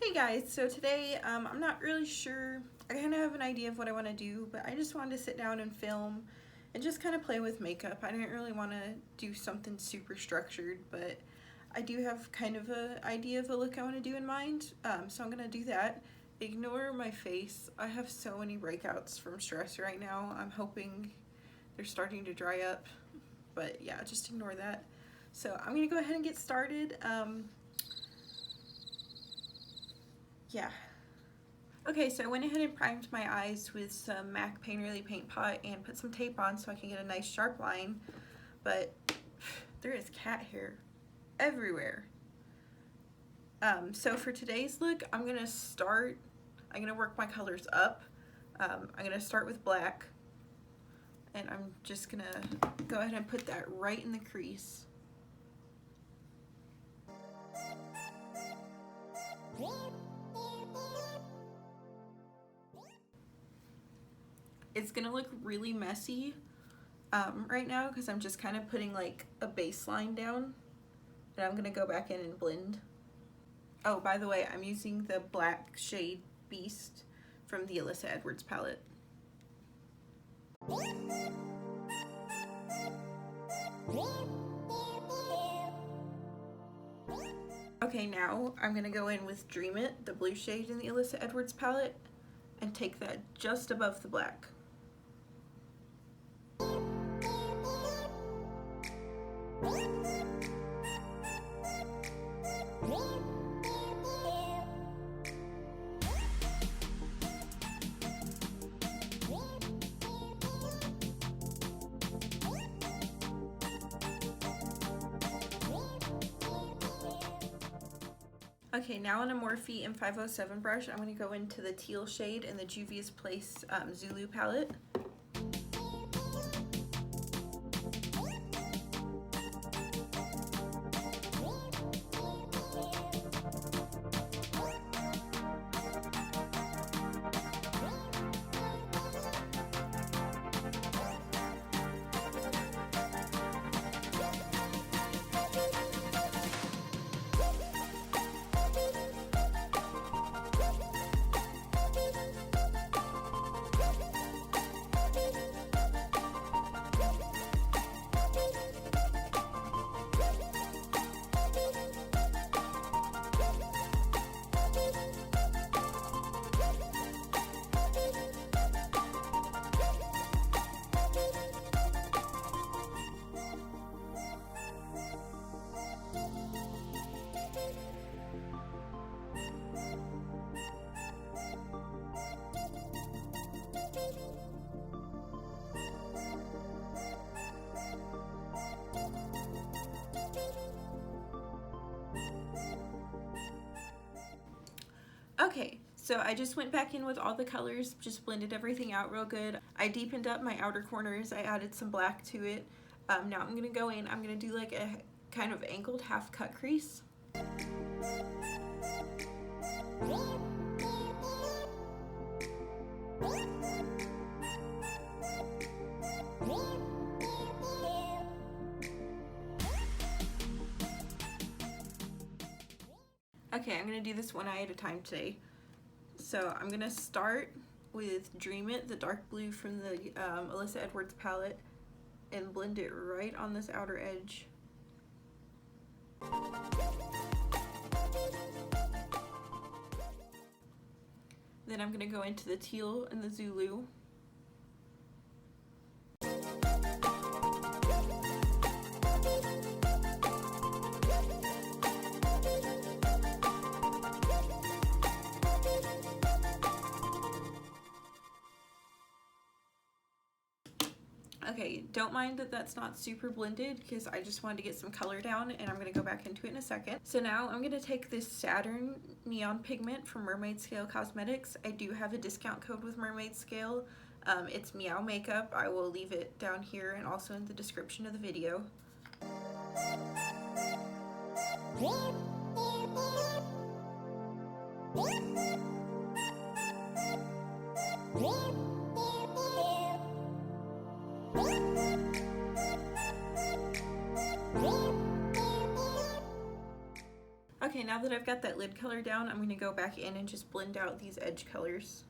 Hey guys, so today I'm not really sure. I kind of have an idea of what I want to do, but I just wanted to sit down and film and just kind of play with makeup. I didn't really want to do something super structured, but I do have kind of an idea of a look I want to do in mind, so I'm going to do that. Ignore my face. I have so many breakouts from stress right now. I'm hoping they're starting to dry up, but yeah, just ignore that. So I'm going to go ahead and get started. Yeah. Okay, so I went ahead and primed my eyes with some MAC Painterly Paint Pot and put some tape on so I can get a nice sharp line, but there is cat hair everywhere. So for today's look, I'm gonna work my colors up. I'm gonna start with black, and I'm just gonna go ahead and put that right in the crease. It's gonna look really messy right now because I'm just kind of putting like a baseline down, and I'm gonna go back in and blend. Oh, by the way, I'm using the black shade Beast from the Alyssa Edwards palette. Okay, now I'm gonna go in with Dream It, the blue shade in the Alyssa Edwards palette, and take that just above the black. Okay, now on a Morphe M507 brush, I'm going to go into the teal shade in the Juvia's Place Zulu palette. Okay, so I just went back in with all the colors, just blended everything out real good. I deepened up my outer corners, I added some black to it. Now I'm going to go in, I'm going to do like a kind of angled half cut crease. Okay, I'm going to do this one eye at a time today. So I'm going to start with Dream It, the dark blue from the Alyssa Edwards palette, and blend it right on this outer edge. Then I'm going to go into the teal and the Zulu. Okay, don't mind that that's not super blended because I just wanted to get some color down, and I'm going to go back into it in a second. So now I'm going to take this Saturn Neon Pigment from Mermaid Scale Cosmetics. I do have a discount code with Mermaid Scale. It's Meow Makeup. I will leave it down here and also in the description of the video. Okay, now that I've got that lid color down, I'm going to go back in and just blend out these edge colors.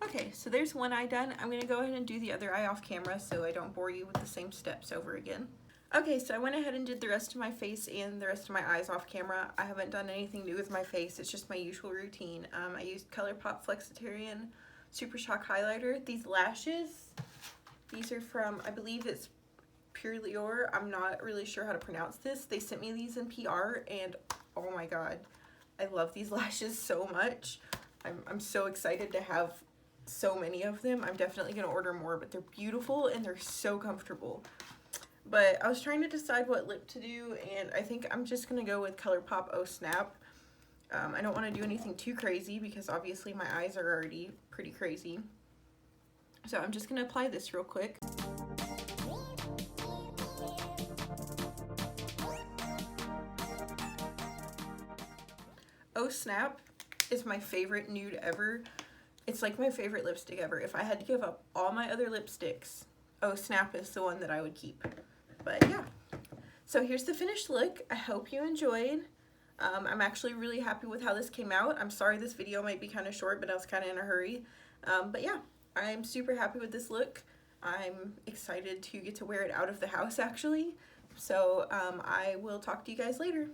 Okay, so there's one eye done. I'm going to go ahead and do the other eye off camera so I don't bore you with the same steps over again. Okay, so I went ahead and did the rest of my face and the rest of my eyes off camera. I haven't done anything new with my face. It's just my usual routine. I used Colourpop Flexitarian Super Shock Highlighter. These lashes, these are from, I believe it's Pure Lior. I'm not really sure how to pronounce this. They sent me these in PR and oh my god, I love these lashes so much. I'm so excited to have so many of them. I'm definitely going to order more, but they're beautiful and they're so comfortable. But I was trying to decide what lip to do, and I think I'm just going to go with Colourpop Oh Snap. I don't want to do anything too crazy because obviously my eyes are already pretty crazy. So I'm just going to apply this real quick. Oh Snap is my favorite nude ever. It's like my favorite lipstick ever. If I had to give up all my other lipsticks, Oh Snap is the one that I would keep. But yeah, so here's the finished look. I hope you enjoyed. I'm actually really happy with how this came out. I'm sorry this video might be kind of short, but I was kind of in a hurry. But yeah, I'm super happy with this look. I'm excited to get to wear it out of the house actually. So I will talk to you guys later.